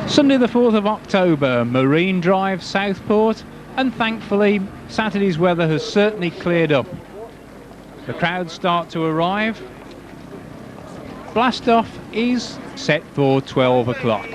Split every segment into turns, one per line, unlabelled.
Sunday the 4th of October, Marine Drive, Southport, and thankfully Saturday's weather has certainly cleared up. The crowds start to arrive. Blast off is set for 12 o'clock.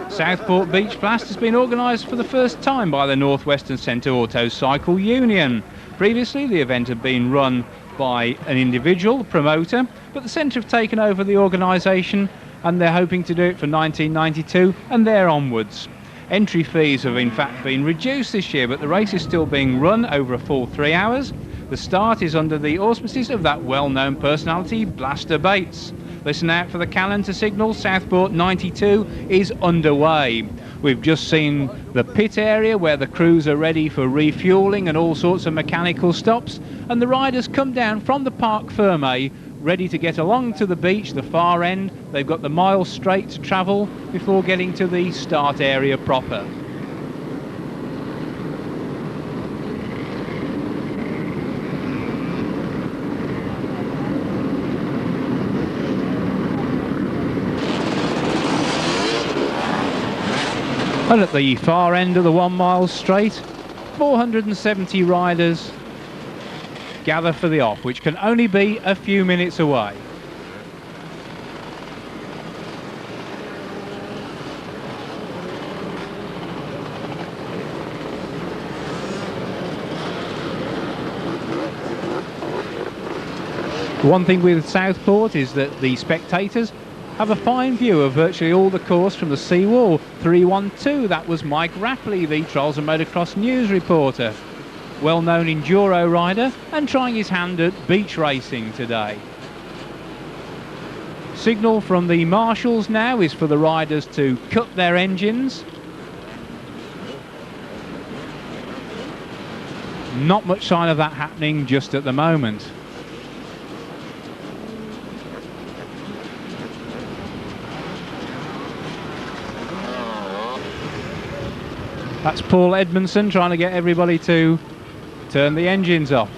Southport Beach Blast has been organised for the first time by the North Western Centre Auto Cycle Union. Previously the event had been run by an individual promoter, but the centre have taken over the organisation and they're hoping to do it for 1992 and there onwards. Entry fees have in fact been reduced this year, but the race is still being run over a full 3 hours. The start is under the auspices of that well-known personality, Blaster Bates. Listen out for the calendar signal. Southport 92 is underway. We've just seen the pit area where the crews are ready for refuelling and all sorts of mechanical stops, and the riders come down from the Parc Fermé ready to get along to the beach, the far end. They've got the mile straight to travel before getting to the start area proper. And at the far end of the 1 mile straight, 470 riders gather for the off, which can only be a few minutes away. One thing with Southport is that the spectators have a fine view of virtually all the course from the seawall. 312, that was Mike Rapley, the Trials and Motocross news reporter. Well-known enduro rider and trying his hand at beach racing today. Signal from the marshals now is for the riders to cut their engines. Not much sign of that happening just at the moment. That's Paul Edmondson trying to get everybody to turn the engines off.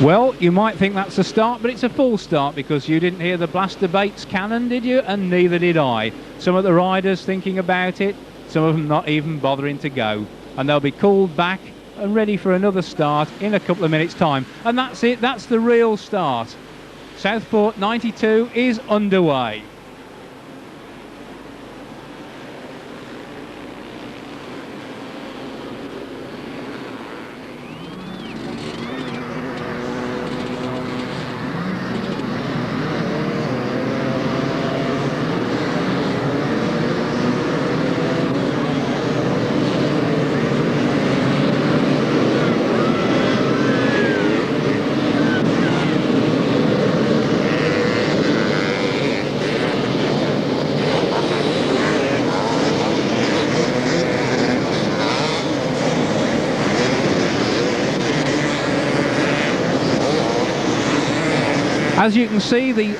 Well, you might think that's a start, but it's a full start because you didn't hear the Blaster Bates cannon, did you? And neither did I. Some of the riders thinking about it, some of them not even bothering to go. And they'll be called back and ready for another start in a couple of minutes' time. And that's it, that's the real start. Southport 92 is underway. As you can see, the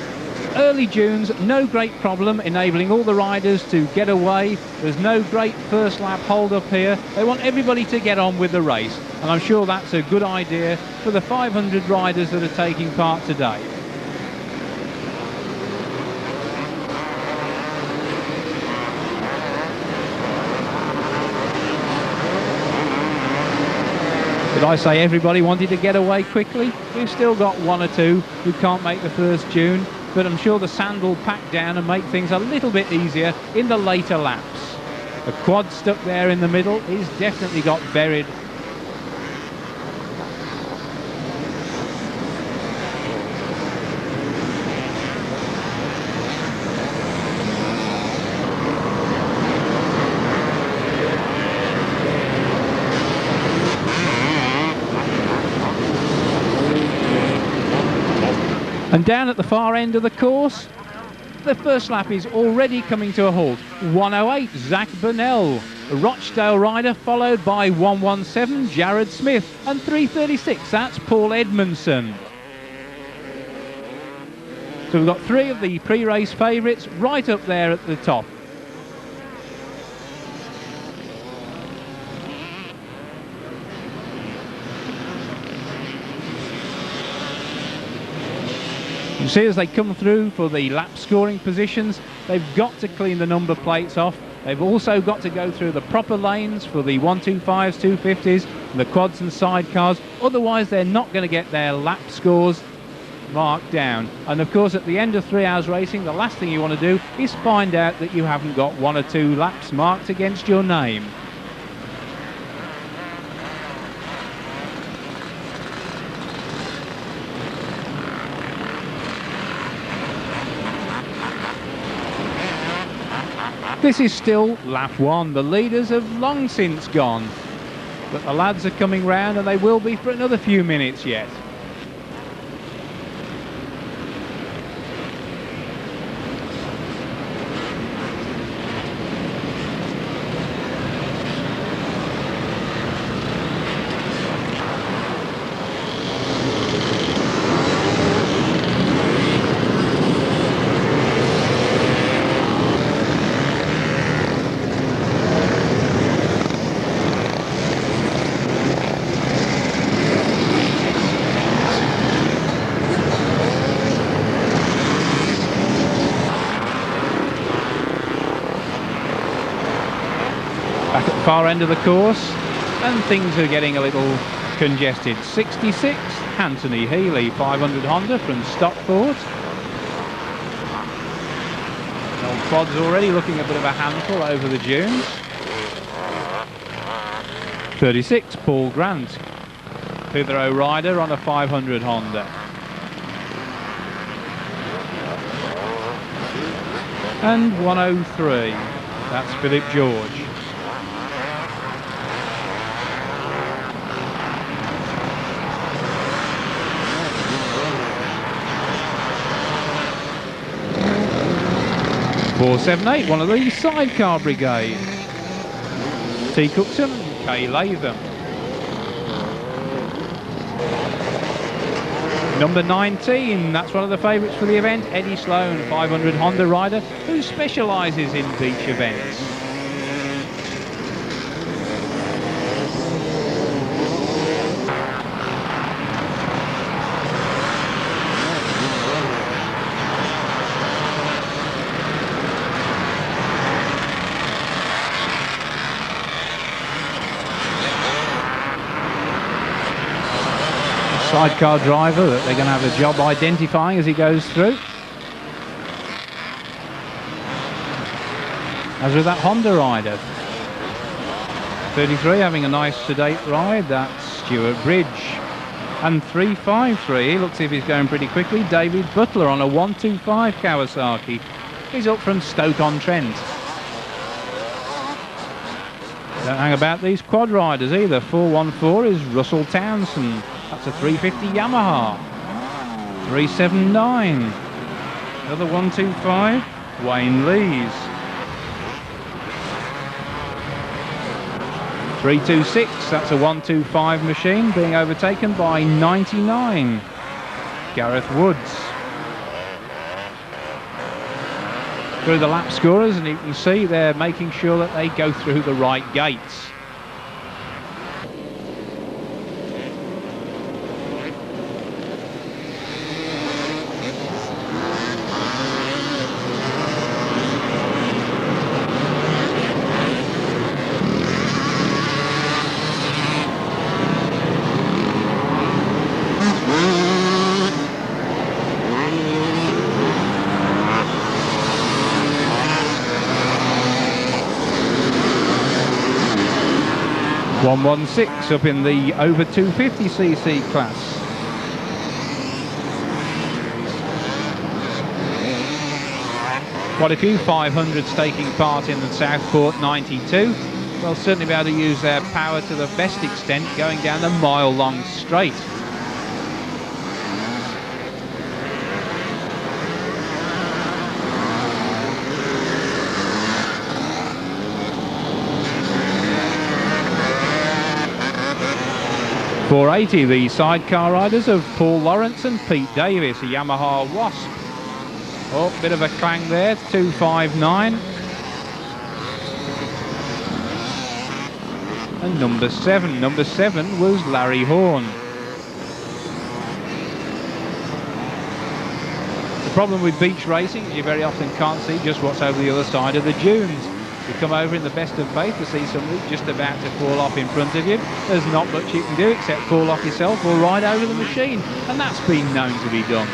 early dunes, no great problem enabling all the riders to get away. There's no great first lap hold up here. They want everybody to get on with the race, and I'm sure that's a good idea for the 500 riders that are taking part today. Did I say everybody wanted to get away quickly? We've still got one or two who can't make the first dune, but I'm sure the sand will pack down and make things a little bit easier in the later laps. The quad stuck there in the middle is definitely got buried. And down at the far end of the course, the first lap is already coming to a halt. 108, Zach Burnell, a Rochdale rider, followed by 117, Jared Smith, and 336, that's Paul Edmondson. So we've got three of the pre-race favourites right up there at the top. see as they come through for the lap scoring positions, they've got to clean the number plates off. They've also got to go through the proper lanes for the 125s, 250s, the quads and sidecars. Otherwise, they're not going to get their lap scores marked down. And of course, at the end of 3 hours racing, the last thing you want to do is find out that you haven't got 1 or 2 laps marked against your name. This is still lap 1. The leaders have long since gone, but the lads are coming round, and they will be for another few minutes yet. Back at the far end of the course, and things are getting a little congested. 66, Anthony Healy, 500 Honda from Stockport. Old Pod's already looking a bit of a handful over the dunes. 36, Paul Grant, Clitheroe rider on a 500 Honda. And 103, that's Philip George. .478, one of the sidecar brigade. T. Cookson, K. Latham. Number 19, that's one of the favourites for the event, Eddie Sloan, 500 Honda rider who specialises in beach events. Sidecar driver that they're going to have a job identifying as he goes through. As with that Honda rider. 33 having a nice sedate ride, that's Stuart Bridge. And 353, looks as if he's going pretty quickly, David Butler on a 125 Kawasaki. He's up from Stoke-on-Trent. Don't hang about these quad riders either. 414 is Russell Townsend. That's a 350 Yamaha. 379. Another 125, Wayne Lees. 326, that's a 125 machine being overtaken by 99, Gareth Woods. Through the lap scorers, and you can see they're making sure that they go through the right gates. .116 up in the over 250cc class. Quite a few 500s taking part in the Southport 92. They'll certainly be able to use their power to the best extent going down the mile-long straight. .480, the sidecar riders of Paul Lawrence and Pete Davis, a Yamaha Wasp. Oh, bit of a clang there, 259. And number 7 was Larry Horn. The problem with beach racing is you very often can't see just what's over the other side of the dunes. You come over in the best of faith to see somebody just about to fall off in front of you. There's not much you can do except fall off yourself or ride over the machine, and that's been known to be done.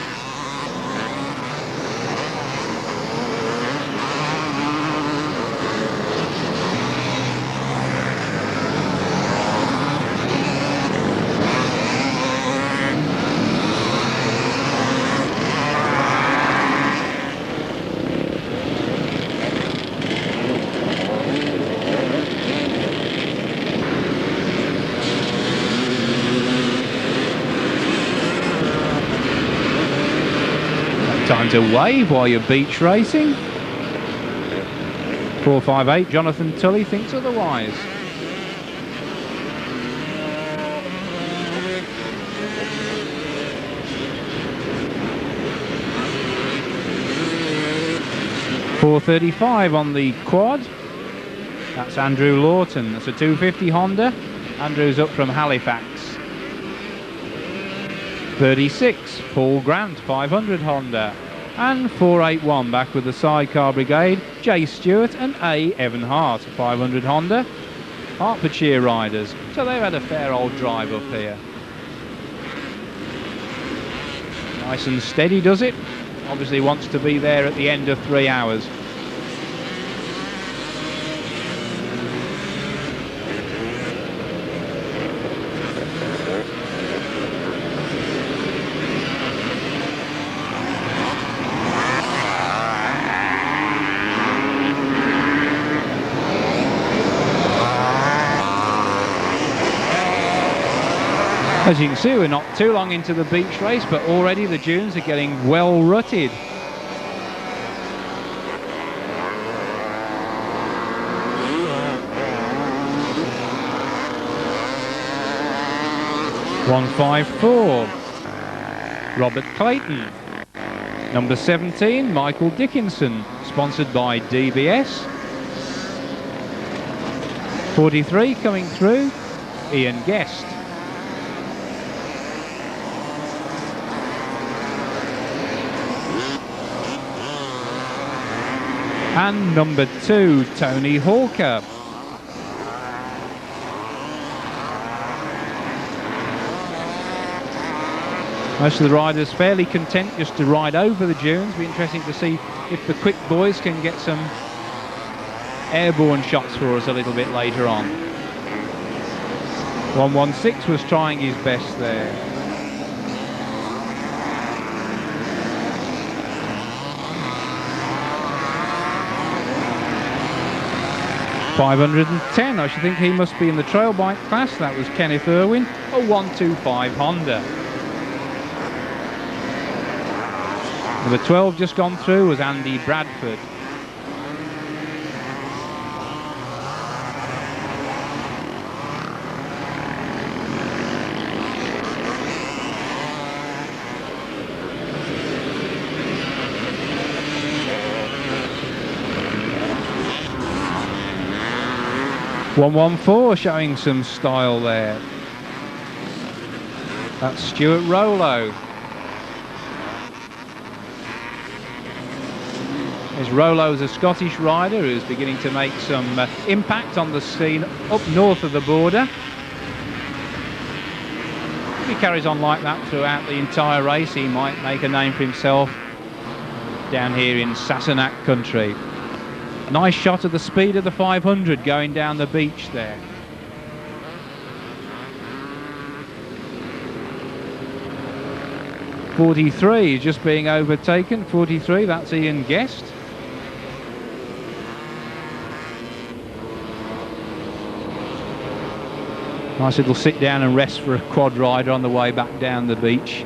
Time to wave while you're beach racing. 458, Jonathan Tully thinks otherwise. .435 on the quad. That's Andrew Lawton. That's a 250 Honda. Andrew's up from Halifax. 36, Paul Grant, 500 Honda. And 481 back with the Sidecar Brigade, Jay Stewart and A. Evan Hart, 500 Honda. Hertfordshire riders, so they've had a fair old drive up here. Nice and steady does it. Obviously wants to be there at the end of 3 hours. As you can see, we're not too long into the beach race, but already the dunes are getting well rutted. .154, Robert Clayton. Number 17, Michael Dickinson, sponsored by DBS. 43 coming through, Ian Guest. And number 2, Tony Hawker. Most of the riders fairly content just to ride over the dunes. Be interesting to see if the quick boys can get some airborne shots for us a little bit later on. 116 was trying his best there. .510, I should think he must be in the trail bike class. That was Kenneth Irwin, a 125 Honda. Number 12 just gone through was Andy Bradford. .114 showing some style there. That's Stuart Rollo. As Rollo's a Scottish rider who's beginning to make some impact on the scene up north of the border. If he carries on like that throughout the entire race, he might make a name for himself down here in Sassenach country. A nice shot of the speed of the 500 going down the beach there. .43 just being overtaken. .43, that's Ian Guest. Nice little sit down and rest for a quad rider on the way back down the beach.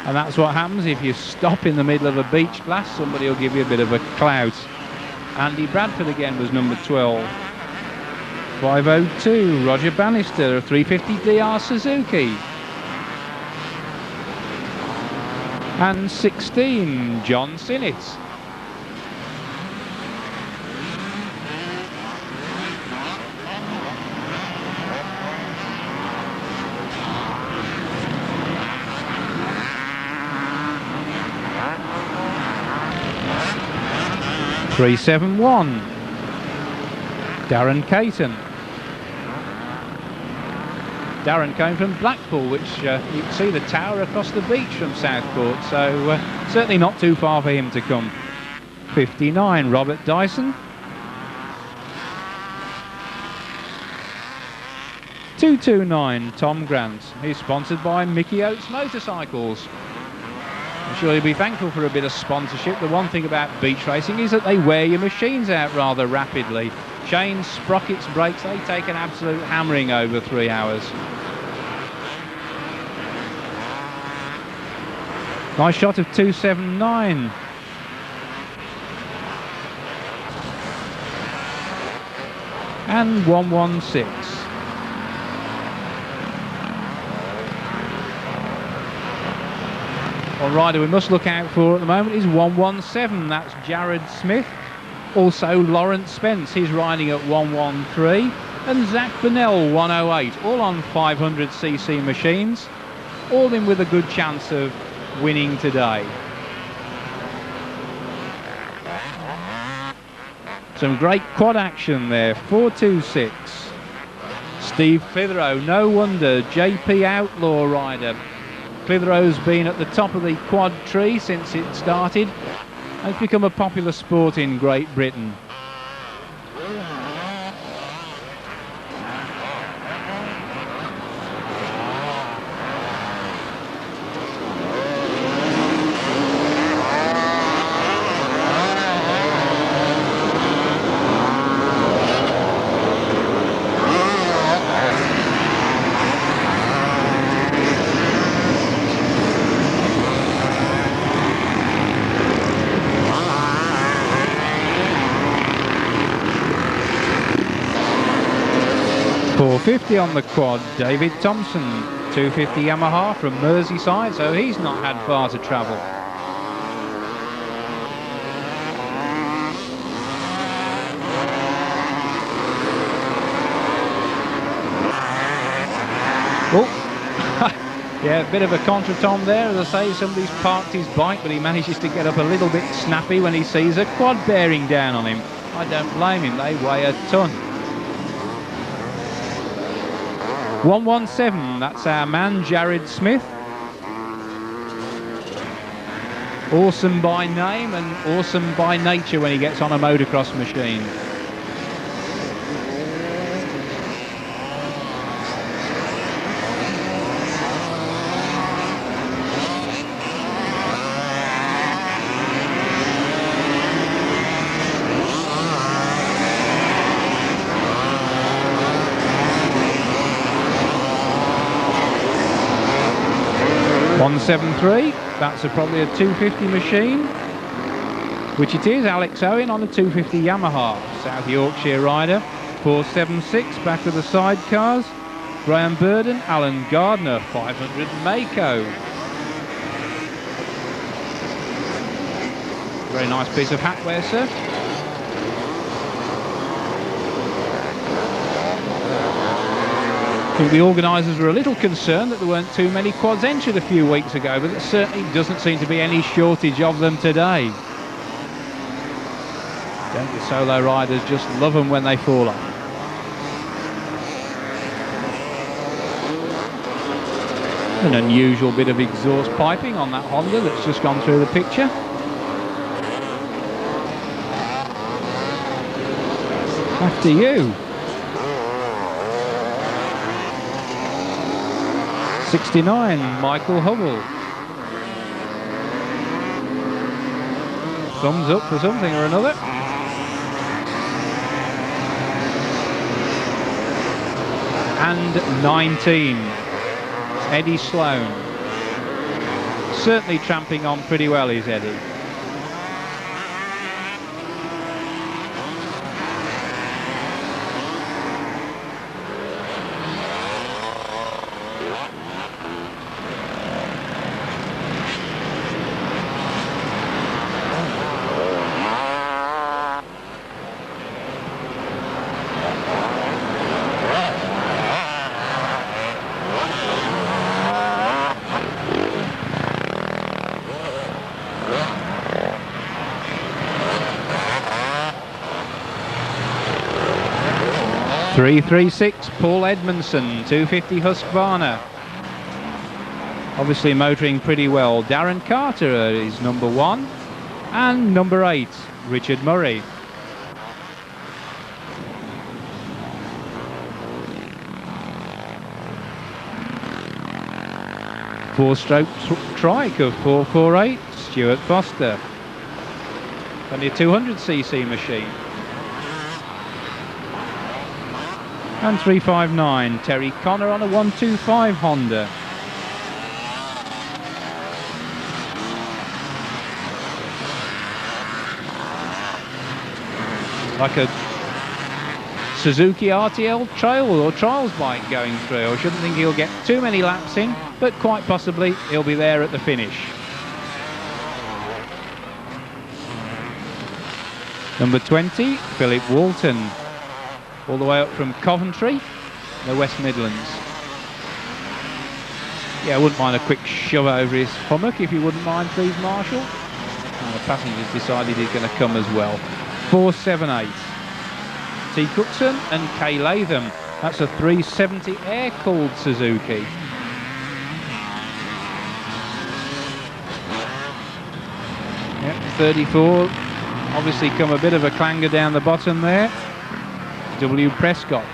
And that's what happens if you stop in the middle of a beach blast. Somebody will give you a bit of a clout. Andy Bradford again was number 12. 502, Roger Bannister, a 350 DR Suzuki. And 16, John Sinnott. 371. Darren Caton. Darren came from Blackpool, which you can see the tower across the beach from Southport, so certainly not too far for him to come. 59, Robert Dyson. 229, Tom Grant. He's sponsored by Mickey Oates Motorcycles. I'm sure you'll be thankful for a bit of sponsorship. The one thing about beach racing is that they wear your machines out rather rapidly. Chains, sprockets, brakes, they take an absolute hammering over 3 hours. Nice shot of 279. And 116. One rider we must look out for at the moment is 117. That's Jared Smith. Also Lawrence Spence, he's riding at 113. And Zach Burnell, 108. All on 500cc machines. All in with a good chance of winning today. Some great quad action there. 426. Steve Clitheroe, no wonder, JP Outlaw rider. Clitheroe's been at the top of the quad tree since it started. It's become a popular sport in Great Britain. .450 on the quad, David Thompson, 250 Yamaha from Merseyside, so he's not had far to travel. Oh, yeah, a bit of a contretemps there. As I say, somebody's parked his bike, but he manages to get up a little bit snappy when he sees a quad bearing down on him. I don't blame him, they weigh a ton. 117, that's our man Jared Smith. Awesome by name and awesome by nature when he gets on a motocross machine. .173, that's probably a 250 machine, which it is. Alex Owen on a 250 Yamaha, South Yorkshire rider. 476, back with the sidecars. Graham Burden, Alan Gardner, 500 Mako. Very nice piece of hatware, sir. I think the organisers were a little concerned that there weren't too many quads entered a few weeks ago, but there certainly doesn't seem to be any shortage of them today. Don't the solo riders just love them when they fall off? An unusual bit of exhaust piping on that Honda that's just gone through the picture. After you. 69, Michael Hubble. Thumbs up for something or another. And 19, Eddie Sloan. Certainly tramping on pretty well is Eddie. 336 Paul Edmondson, 250 Husqvarna. Obviously motoring pretty well. Darren Carter is number 1. And number 8, Richard Murray. Four-stroke trike of 448, Stuart Foster. Only a 200cc machine. And 359, Terry Connor on a 125 Honda. Like a Suzuki RTL trail or trials bike going through. I shouldn't think he'll get too many laps in, but quite possibly he'll be there at the finish. Number 20, Philip Walton, all the way up from Coventry, the West Midlands. Yeah, I wouldn't mind a quick shove over his hummock if you wouldn't mind, please, Marshall. And the passengers decided he's going to come as well. 478. T. Cookson and Kay Latham. That's a 370 air-cooled Suzuki. Yep, 34. Obviously come a bit of a clanger down the bottom there. W. Prescott.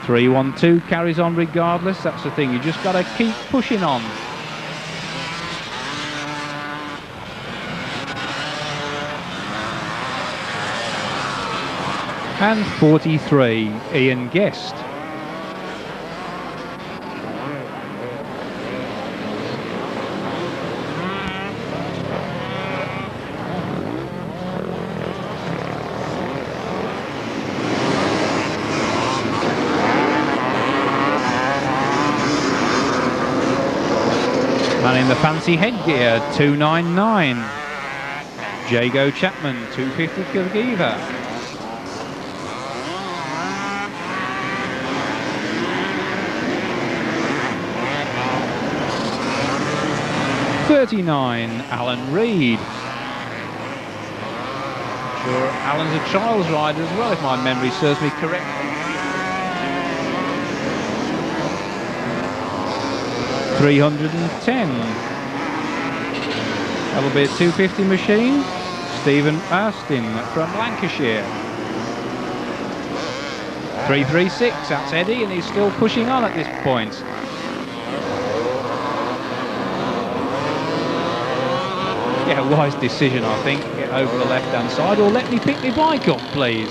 312 carries on regardless. That's the thing. You just got to keep pushing on. And 43, Ian Guest. Man in the fancy headgear, 299. Jago Chapman, 250 Kilgiva. 39, Alan Reed. Sure, Alan's a trials rider as well, if my memory serves me correctly. 310. That'll be a 250 machine. Stephen Astin from Lancashire. 336, that's Eddie, and he's still pushing on at this point. Yeah, wise decision, I think. Get over the left-hand side, or let me pick my bike up, please.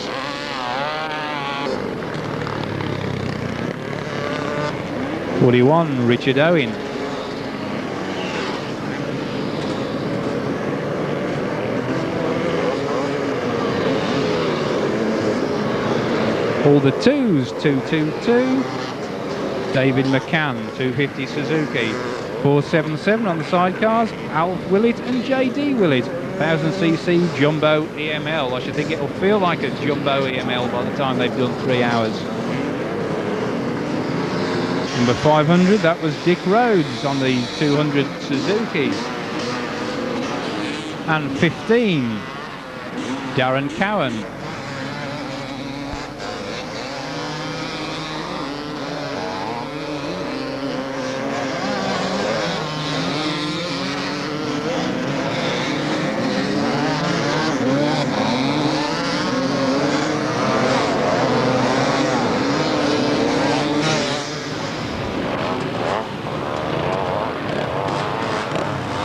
.41, Richard Owen. All the twos, 222. David McCann, 250 Suzuki. 477 on the sidecars, Alf Willett and JD Willett. 1000cc Jumbo EML. I should think it'll feel like a Jumbo EML by the time they've done 3 hours. Number 500, that was Dick Rhodes on the 200 Suzuki. And 15, Darren Cowan.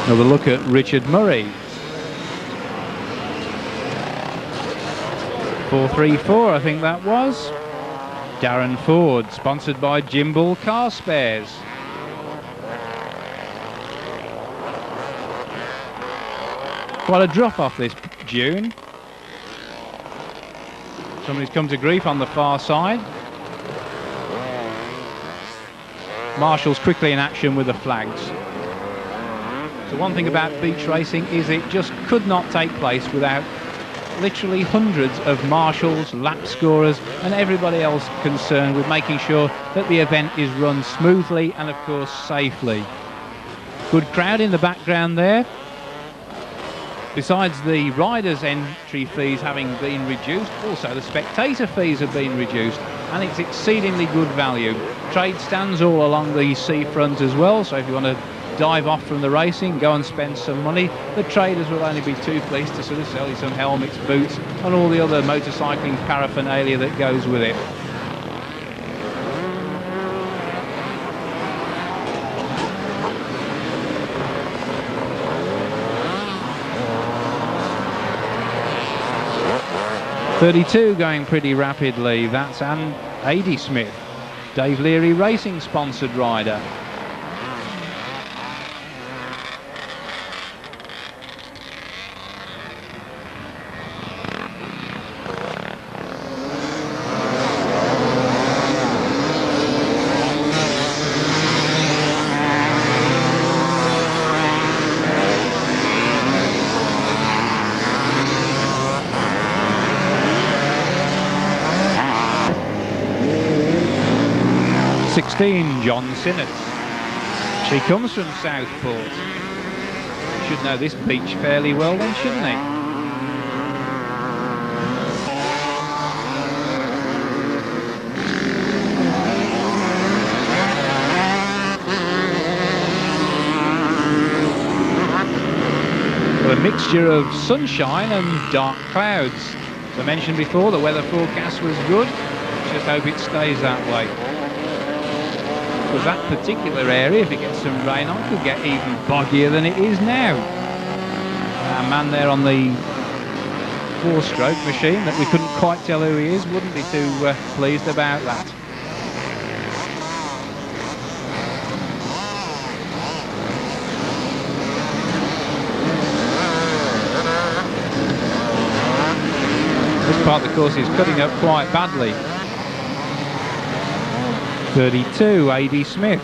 Another look at Richard Murray. 434, I think that was. Darren Ford, sponsored by Jim Bull Car Spares. Quite a drop off this Dune. Somebody's come to grief on the far side. Marshall's quickly in action with the flags. The one thing about beach racing is it just could not take place without literally hundreds of marshals, lap scorers and everybody else concerned with making sure that the event is run smoothly and of course safely. Good crowd in the background there. Besides the riders' entry fees having been reduced, also the spectator fees have been reduced, and it's exceedingly good value. Trade stands all along the seafront as well, so if you want to dive off from the racing, go and spend some money, the traders will only be too pleased to sort of sell you some helmets, boots, and all the other motorcycling paraphernalia that goes with it. .32 going pretty rapidly. That's Andy Smith, Dave Leary Racing sponsored rider. John Sinnott. She comes from Southport. Should know this beach fairly well then, shouldn't he? Well, a mixture of sunshine and dark clouds. As I mentioned before, the weather forecast was good. Just hope it stays that way. Because that particular area, if it gets some rain on, could get even boggier than it is now. Our man there on the 4-stroke machine that we couldn't quite tell who he is wouldn't be too pleased about that. This part of the course is cutting up quite badly. 32, A.D. Smith.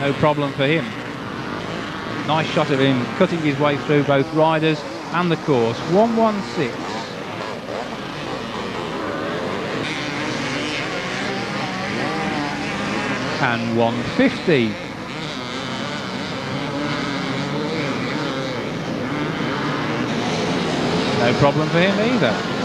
No problem for him. Nice shot of him cutting his way through both riders and the course. 116. And 150. No problem for him either.